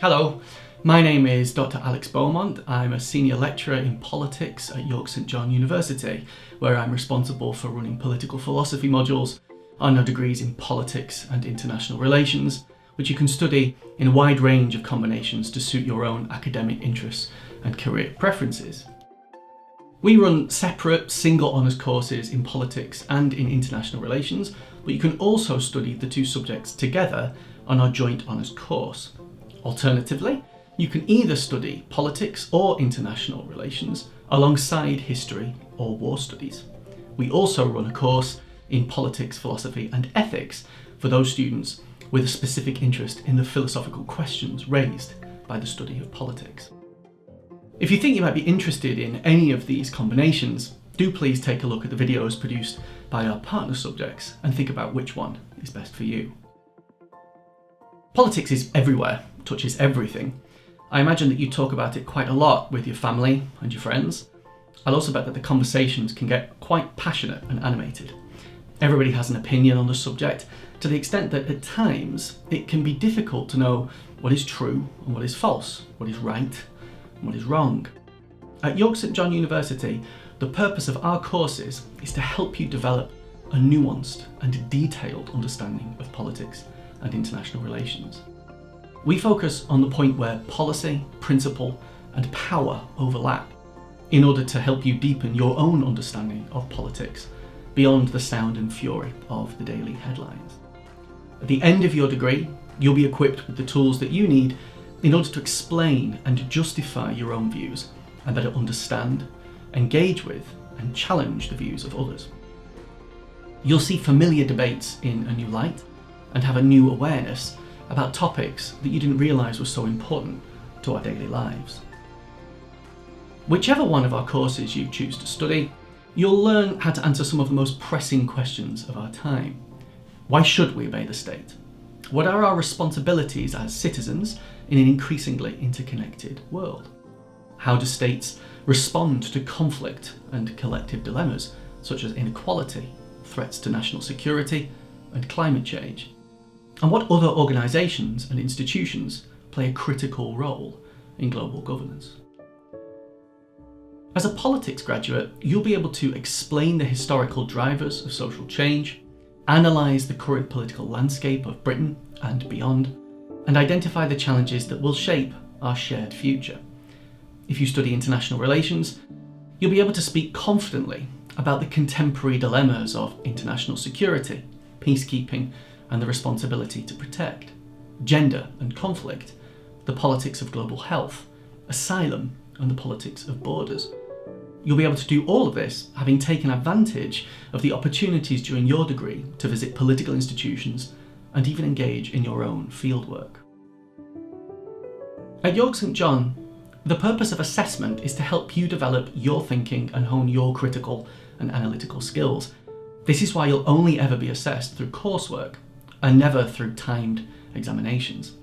Hello, my name is Dr. Alex Beaumont. I'm a senior lecturer in politics at York St John University, where I'm responsible for running political philosophy modules on our degrees in politics and international relations, which you can study in a wide range of combinations to suit your own academic interests and career preferences. We run separate single honours courses in politics and in international relations, but you can also study the two subjects together on our joint honours course. Alternatively, you can either study politics or international relations alongside history or war studies. We also run a course in politics, philosophy and ethics for those students with a specific interest in the philosophical questions raised by the study of politics. If you think you might be interested in any of these combinations, do please take a look at the videos produced by our partner subjects and think about which one is best for you. Politics is everywhere, touches everything. I imagine that you talk about it quite a lot with your family and your friends. I'll also bet that the conversations can get quite passionate and animated. Everybody has an opinion on the subject, to the extent that at times it can be difficult to know what is true and what is false, what is right and what is wrong. At York St John University, the purpose of our courses is to help you develop a nuanced and detailed understanding of politics and international relations. We focus on the point where policy, principle and power overlap in order to help you deepen your own understanding of politics beyond the sound and fury of the daily headlines. At the end of your degree, you'll be equipped with the tools that you need in order to explain and justify your own views and better understand, engage with and challenge the views of others. You'll see familiar debates in a new light and have a new awareness about topics that you didn't realise were so important to our daily lives. Whichever one of our courses you choose to study, you'll learn how to answer some of the most pressing questions of our time. Why should we obey the state? What are our responsibilities as citizens in an increasingly interconnected world? How do states respond to conflict and collective dilemmas such as inequality, threats to national security and climate change? And what other organisations and institutions play a critical role in global governance? As a politics graduate, you'll be able to explain the historical drivers of social change, analyse the current political landscape of Britain and beyond, and identify the challenges that will shape our shared future. If you study international relations, you'll be able to speak confidently about the contemporary dilemmas of international security, peacekeeping, and the responsibility to protect, gender and conflict, the politics of global health, asylum, and the politics of borders. You'll be able to do all of this having taken advantage of the opportunities during your degree to visit political institutions and even engage in your own fieldwork. At York St John, the purpose of assessment is to help you develop your thinking and hone your critical and analytical skills. This is why you'll only ever be assessed through coursework and never through timed examinations.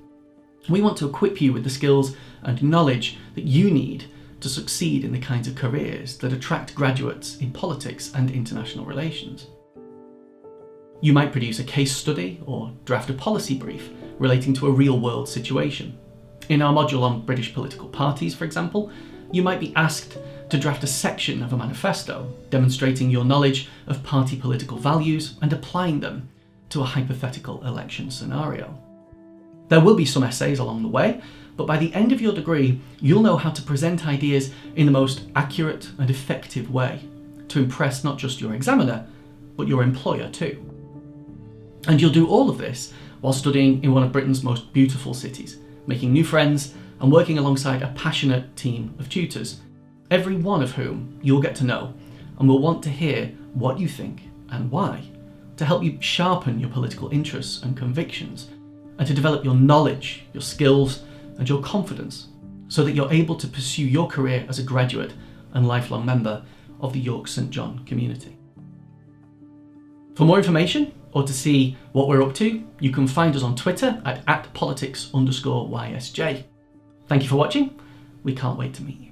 We want to equip you with the skills and knowledge that you need to succeed in the kinds of careers that attract graduates in politics and international relations. You might produce a case study or draft a policy brief relating to a real-world situation. In our module on British political parties, for example, you might be asked to draft a section of a manifesto demonstrating your knowledge of party political values and applying them to a hypothetical election scenario. There will be some essays along the way, but by the end of your degree, you'll know how to present ideas in the most accurate and effective way to impress not just your examiner, but your employer too. And you'll do all of this while studying in one of Britain's most beautiful cities, making new friends and working alongside a passionate team of tutors, every one of whom you'll get to know and will want to hear what you think and why, to help you sharpen your political interests and convictions, and to develop your knowledge, your skills, and your confidence, so that you're able to pursue your career as a graduate and lifelong member of the York St John community. For more information, or to see what we're up to, you can find us on Twitter at @politics_YSJ. Thank you for watching. We can't wait to meet you.